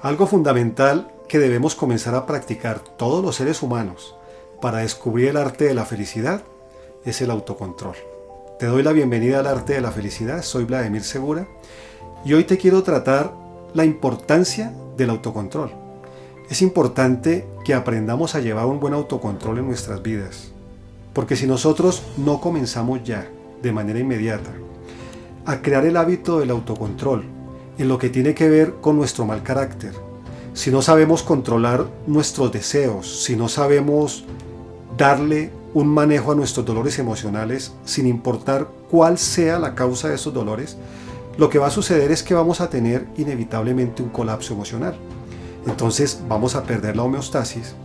Algo fundamental que debemos comenzar a practicar todos los seres humanos para descubrir el arte de la felicidad es el autocontrol. Te doy la bienvenida al arte de la felicidad, soy Vladimir Segura y hoy te quiero tratar la importancia del autocontrol. Es importante que aprendamos a llevar un buen autocontrol en nuestras vidas, porque si nosotros no comenzamos ya, de manera inmediata, a crear el hábito del autocontrol en lo que tiene que ver con nuestro mal carácter, si no sabemos controlar nuestros deseos, si no sabemos darle un manejo a nuestros dolores emocionales sin importar cuál sea la causa de esos dolores, lo que va a suceder es que vamos a tener inevitablemente un colapso emocional. Entonces vamos a perder la homeostasis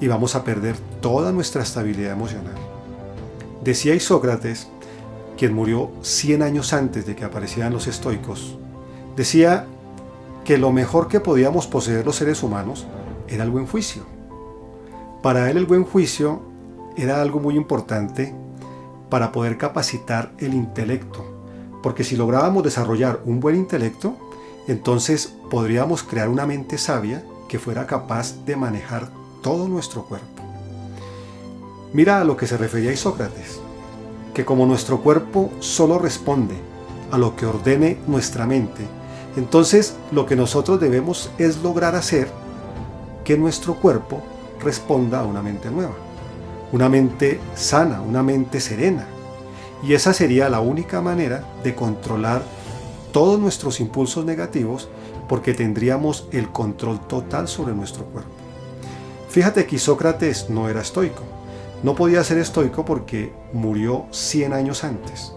y vamos a perder toda nuestra estabilidad emocional. Decía Isócrates, quien murió 100 años antes de que aparecieran los estoicos, decía que lo mejor que podíamos poseer los seres humanos era el buen juicio. Para él el buen juicio era algo muy importante para poder capacitar el intelecto, porque si lográbamos desarrollar un buen intelecto, entonces podríamos crear una mente sabia que fuera capaz de manejar todo nuestro cuerpo. Mira a lo que se refería Isócrates, que como nuestro cuerpo solo responde a lo que ordene nuestra mente, entonces lo que nosotros debemos es lograr hacer que nuestro cuerpo responda a una mente nueva, una mente sana, una mente serena. Y esa sería la única manera de controlar todos nuestros impulsos negativos, porque tendríamos el control total sobre nuestro cuerpo. Fíjate que Isócrates no era estoico. No podía ser estoico porque murió 100 años antes.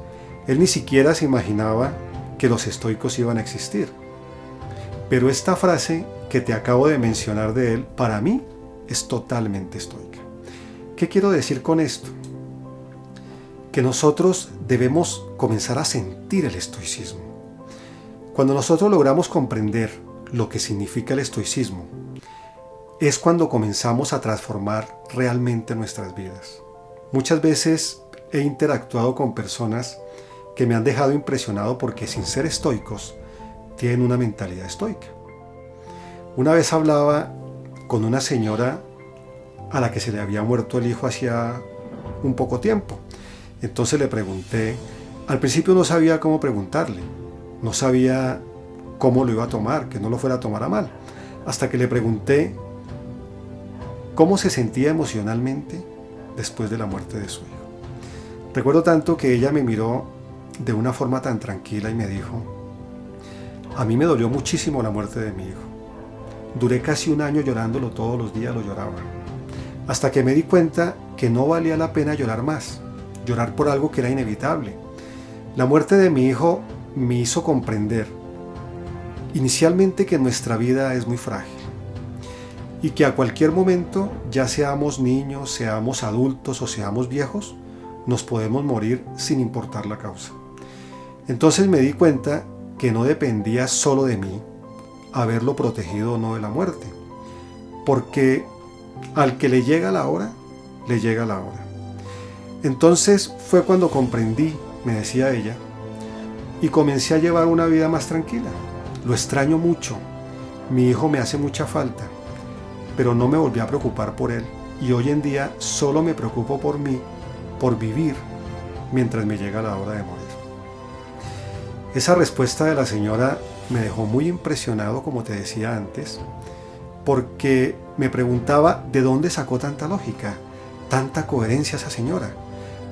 Él ni siquiera se imaginaba que los estoicos iban a existir. Pero esta frase que te acabo de mencionar de él, para mí, es totalmente estoica. ¿Qué quiero decir con esto? Que nosotros debemos comenzar a sentir el estoicismo. Cuando nosotros logramos comprender lo que significa el estoicismo, es cuando comenzamos a transformar realmente nuestras vidas. Muchas veces he interactuado con personas que me han dejado impresionado porque sin ser estoicos, tienen una mentalidad estoica. Una vez hablaba con una señora a la que se le había muerto el hijo hacía un poco tiempo. Entonces le pregunté, al principio no sabía cómo preguntarle, no sabía cómo lo iba a tomar, que no lo fuera a tomar a mal, hasta que le pregunté cómo se sentía emocionalmente después de la muerte de su hijo. Recuerdo tanto que ella me miró de una forma tan tranquila y me dijo, a mí me dolió muchísimo la muerte de mi hijo. Duré casi un año llorándolo, todos los días lo lloraba, hasta que me di cuenta que no valía la pena llorar más, llorar por algo que era inevitable. La muerte de mi hijo me hizo comprender inicialmente que nuestra vida es muy frágil y que a cualquier momento, ya seamos niños, seamos adultos o seamos viejos, nos podemos morir sin importar la causa. Entonces me di cuenta que no dependía solo de mí haberlo protegido o no de la muerte, porque al que le llega la hora, le llega la hora. Entonces fue cuando comprendí, me decía ella, y comencé a llevar una vida más tranquila. Lo extraño mucho, mi hijo me hace mucha falta, pero no me volví a preocupar por él, y hoy en día solo me preocupo por mí, por vivir, mientras me llega la hora de morir. Esa respuesta de la señora me dejó muy impresionado, como te decía antes, porque me preguntaba de dónde sacó tanta lógica, tanta coherencia esa señora,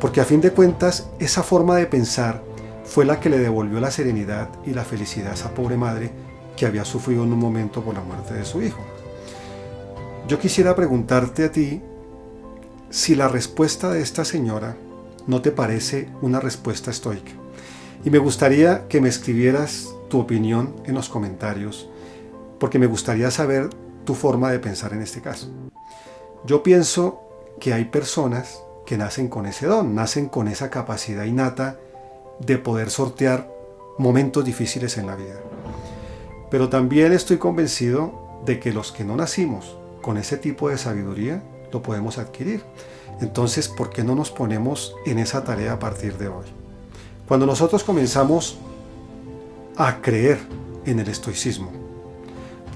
porque a fin de cuentas esa forma de pensar fue la que le devolvió la serenidad y la felicidad a esa pobre madre que había sufrido en un momento por la muerte de su hijo. Yo quisiera preguntarte a ti si la respuesta de esta señora no te parece una respuesta estoica. Y me gustaría que me escribieras tu opinión en los comentarios, porque me gustaría saber tu forma de pensar en este caso. Yo pienso que hay personas que nacen con ese don, nacen con esa capacidad innata de poder sortear momentos difíciles en la vida. Pero también estoy convencido de que los que no nacimos con ese tipo de sabiduría lo podemos adquirir. Entonces, ¿por qué no nos ponemos en esa tarea a partir de hoy? Cuando nosotros comenzamos a creer en el estoicismo,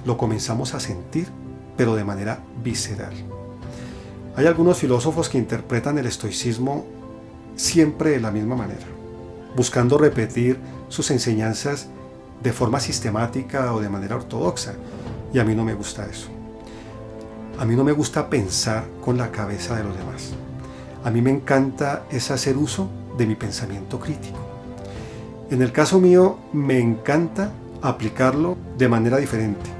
lo comenzamos a sentir, pero de manera visceral. Hay algunos filósofos que interpretan el estoicismo siempre de la misma manera, buscando repetir sus enseñanzas de forma sistemática o de manera ortodoxa, y a mí no me gusta eso. A mí no me gusta pensar con la cabeza de los demás. A mí me encanta es hacer uso de mi pensamiento crítico. En el caso mío, me encanta aplicarlo de manera diferente.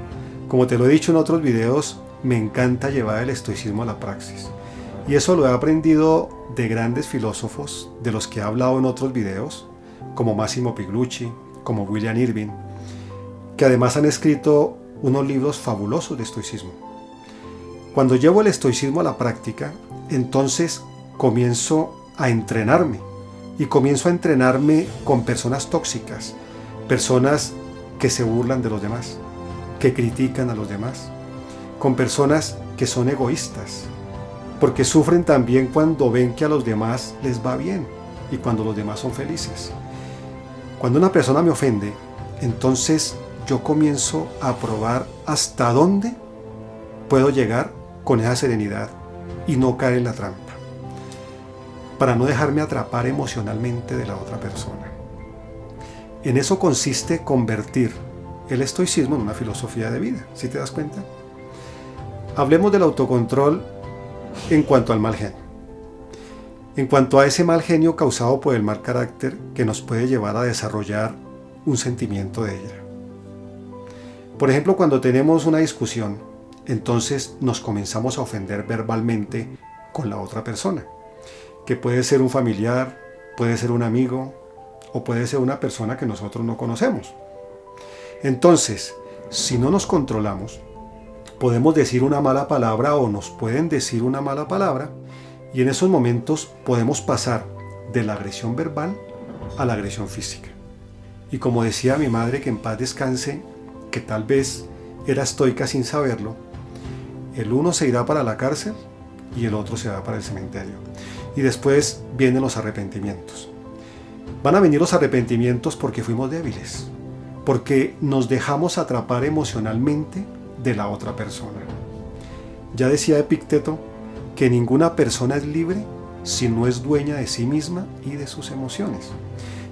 Como te lo he dicho en otros videos, me encanta llevar el estoicismo a la praxis. Y eso lo he aprendido de grandes filósofos de los que he hablado en otros videos, como Massimo Pigliucci, como William Irving, que además han escrito unos libros fabulosos de estoicismo. Cuando llevo el estoicismo a la práctica, entonces comienzo a entrenarme, y comienzo a entrenarme con personas tóxicas, personas que se burlan de los demás, que critican a los demás, con personas que son egoístas, porque sufren también cuando ven que a los demás les va bien y cuando los demás son felices. Cuando una persona me ofende, entonces yo comienzo a probar hasta dónde puedo llegar con esa serenidad y no caer en la trampa, para no dejarme atrapar emocionalmente de la otra persona. En eso consiste convertir el estoicismo en una filosofía de vida, ¿sí te das cuenta? Hablemos del autocontrol en cuanto al mal genio. En cuanto a ese mal genio causado por el mal carácter que nos puede llevar a desarrollar un sentimiento de ira. Por ejemplo, cuando tenemos una discusión, entonces nos comenzamos a ofender verbalmente con la otra persona, que puede ser un familiar, puede ser un amigo o puede ser una persona que nosotros no conocemos. Entonces, si no nos controlamos, podemos decir una mala palabra o nos pueden decir una mala palabra, y en esos momentos podemos pasar de la agresión verbal a la agresión física. Y como decía mi madre, que en paz descanse, que tal vez era estoica sin saberlo, el uno se irá para la cárcel y el otro se va para el cementerio. Y después vienen los arrepentimientos. Van a venir los arrepentimientos porque fuimos débiles, porque nos dejamos atrapar emocionalmente de la otra persona. Ya decía Epicteto que ninguna persona es libre si no es dueña de sí misma y de sus emociones.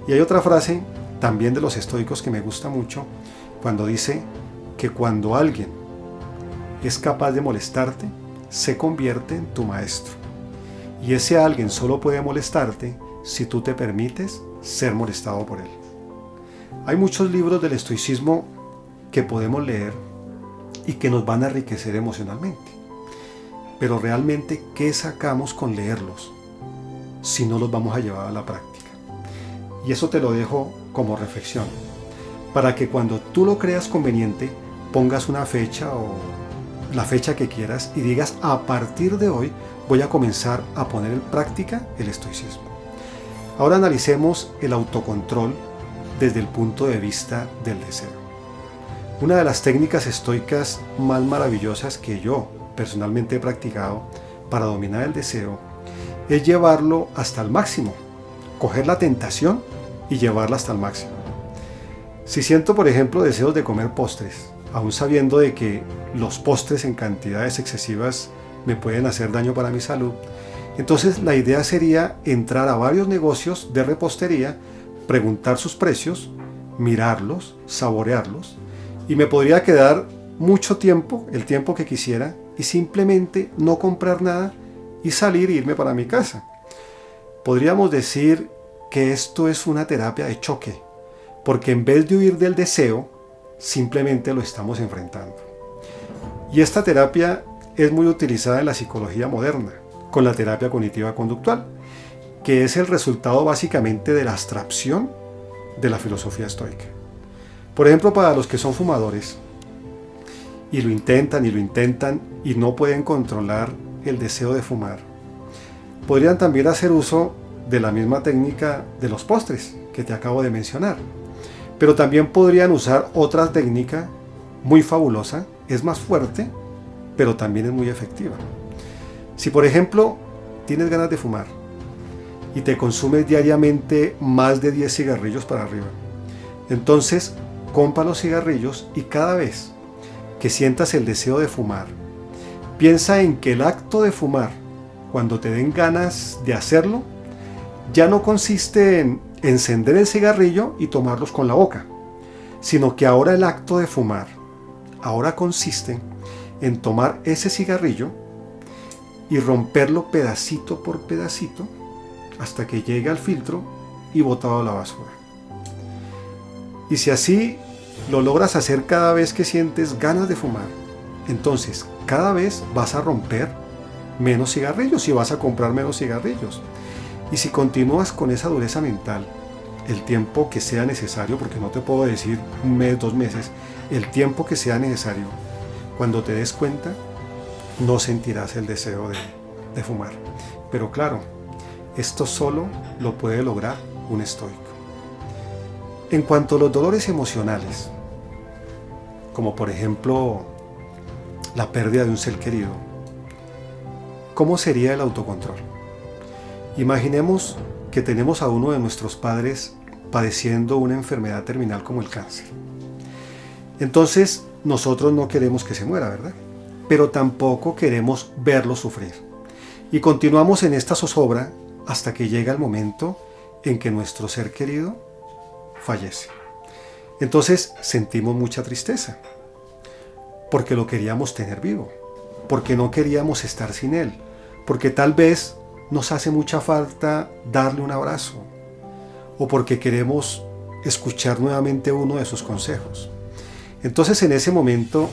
Y hay otra frase también de los estoicos que me gusta mucho, cuando dice que cuando alguien es capaz de molestarte, se convierte en tu maestro. Y ese alguien solo puede molestarte si tú te permites ser molestado por él. Hay muchos libros del estoicismo que podemos leer y que nos van a enriquecer emocionalmente. Pero realmente, ¿qué sacamos con leerlos si no los vamos a llevar a la práctica? Y eso te lo dejo como reflexión, para que cuando tú lo creas conveniente, pongas una fecha o la fecha que quieras y digas: a partir de hoy voy a comenzar a poner en práctica el estoicismo. Ahora analicemos el autocontrol desde el punto de vista del deseo. Una de las técnicas estoicas más maravillosas que yo personalmente he practicado para dominar el deseo es llevarlo hasta el máximo, coger la tentación y llevarla hasta el máximo. Si siento, por ejemplo, deseos de comer postres, aún sabiendo de que los postres en cantidades excesivas me pueden hacer daño para mi salud, entonces la idea sería entrar a varios negocios de repostería, preguntar sus precios, mirarlos, saborearlos, y me podría quedar mucho tiempo, el tiempo que quisiera, y simplemente no comprar nada y salir e irme para mi casa. Podríamos decir que esto es una terapia de choque, porque en vez de huir del deseo, simplemente lo estamos enfrentando. Y esta terapia es muy utilizada en la psicología moderna, con la terapia cognitiva conductual, que es el resultado básicamente de la abstracción de la filosofía estoica. Por ejemplo, para los que son fumadores y lo intentan y no pueden controlar el deseo de fumar, podrían también hacer uso de la misma técnica de los postres que te acabo de mencionar. Pero también podrían usar otra técnica muy fabulosa, es más fuerte, pero también es muy efectiva. Si por ejemplo tienes ganas de fumar y te consumes diariamente más de 10 cigarrillos para arriba, entonces compra los cigarrillos y cada vez que sientas el deseo de fumar, piensa en que el acto de fumar, cuando te den ganas de hacerlo, ya no consiste en encender el cigarrillo y tomarlos con la boca, sino que ahora el acto de fumar, ahora consiste en tomar ese cigarrillo y romperlo pedacito por pedacito hasta que llegue al filtro y botado a la basura. Y si así lo logras hacer cada vez que sientes ganas de fumar, entonces cada vez vas a romper menos cigarrillos y vas a comprar menos cigarrillos. Y si continúas con esa dureza mental, el tiempo que sea necesario, porque no te puedo decir un mes, 2 meses, el tiempo que sea necesario, cuando te des cuenta, no sentirás el deseo de fumar. Pero claro, esto solo lo puede lograr un estoico. En cuanto a los dolores emocionales, como por ejemplo la pérdida de un ser querido, ¿cómo sería el autocontrol? Imaginemos que tenemos a uno de nuestros padres padeciendo una enfermedad terminal como el cáncer. Entonces, nosotros no queremos que se muera, ¿verdad? Pero tampoco queremos verlo sufrir. Y continuamos en esta zozobra hasta que llega el momento en que nuestro ser querido fallece. Entonces sentimos mucha tristeza, porque lo queríamos tener vivo, porque no queríamos estar sin él, porque tal vez nos hace mucha falta darle un abrazo, o porque queremos escuchar nuevamente uno de sus consejos. Entonces en ese momento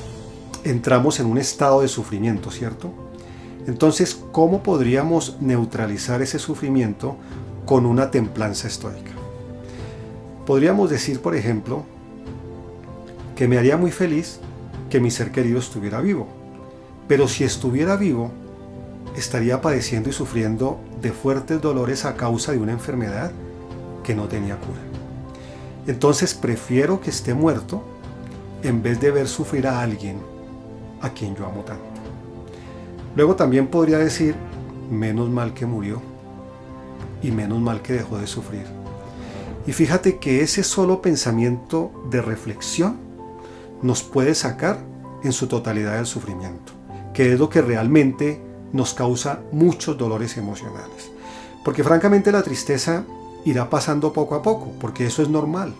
entramos en un estado de sufrimiento, ¿cierto? Entonces, ¿cómo podríamos neutralizar ese sufrimiento con una templanza estoica? Podríamos decir, por ejemplo, que me haría muy feliz que mi ser querido estuviera vivo, pero si estuviera vivo, estaría padeciendo y sufriendo de fuertes dolores a causa de una enfermedad que no tenía cura. Entonces prefiero que esté muerto en vez de ver sufrir a alguien a quien yo amo tanto. Luego también podría decir, menos mal que murió y menos mal que dejó de sufrir. Y fíjate que ese solo pensamiento de reflexión nos puede sacar en su totalidad del sufrimiento, que es lo que realmente nos causa muchos dolores emocionales. Porque francamente la tristeza irá pasando poco a poco, porque eso es normal,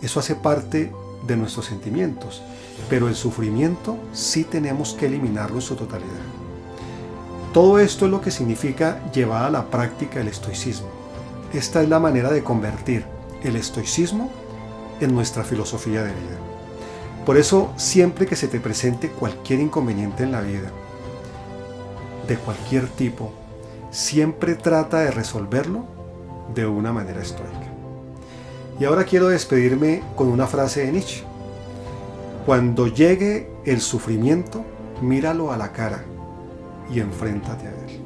eso hace parte de nuestros sentimientos, pero el sufrimiento sí tenemos que eliminarlo en su totalidad. Todo esto es lo que significa llevar a la práctica el estoicismo. Esta es la manera de convertir el estoicismo en nuestra filosofía de vida. Por eso, siempre que se te presente cualquier inconveniente en la vida, de cualquier tipo, siempre trata de resolverlo de una manera estoica. Y ahora quiero despedirme con una frase de Nietzsche. Cuando llegue el sufrimiento, míralo a la cara y enfréntate a él.